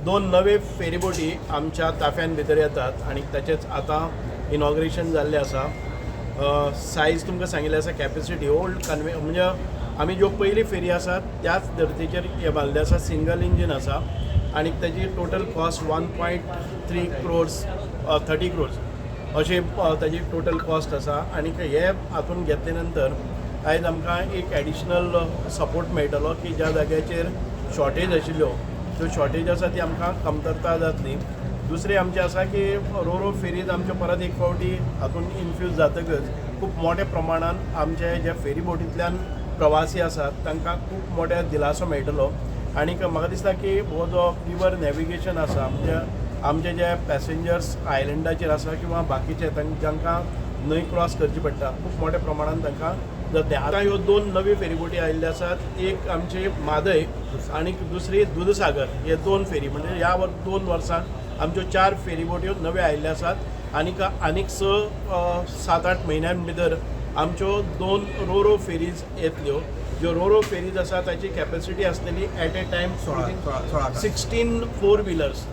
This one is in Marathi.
दोन नवे फेरीबोटी आमच्या ताफ्यान भितर येतात आणि त्याचेच आता इनॉग्रेशन जाल्लें आसा. सायज तुमकां सांगिल्लें आसा, कॅपेसिटी ओल्ड कन्वे म्हणजे आमी ज्यो पयली फेरी आसात त्याच धर्तीचेर हे बांदले आसा. सिंगल इंजीन आसा आणि त्याची टोटल कॉस्ट 1.3 crores 30 crores अशी ताजी टोटल कॉस्ट आसा. आणि हे हातून घेतले नंतर आयज आमकां एक एडिशनल सपोर्ट मेळटलो की ज्या जाग्याचेर शॉर्टेज आशिल्ल्यो त्यो शॉर्टेज आसा ती आमकां कमतरता जातली. दुसरी आमचे आसा की रोरो फेरीज आमचे परत एक फावटी हातून इन्फ्यूज जातकच खूब मोठ्या प्रमाणान आमचे जे फेरी बोटींतल्यान प्रवासी आसात तांकां खूब मोठ्या दिलासो मेळटलो. आणि म्हाका दिसता की हो जो रिवर नॅविगेशन आसा म्हणजे आमचे जे पॅसेंजर्स आयलंडाचेर आसा किंवा बाकीचे जांकां न्हंय क्रॉस करची पडटा खूब मोठ्या प्रमाणान तांकां जातलें. आतां ह्यो दोन नवी फेरीबोटी आयिल्ल्यो आसात. एक आमची म्हादय आणि दुसरी दूधसागर. हे दोन फेरी म्हणजे ह्या 2 वर्सांत आमच्यो 4 फेरीबोट्यो नव्यो आयिल्ल्यो आसात. आनीक 7-8 म्हयन्यां भितर आमच्यो 2 रोरो फेरीज येतल्यो. ज्यो रोरो फेरीज आसा ताची कॅपेसिटी आसतली एट ए टायम 16 4 व्हिलर्स.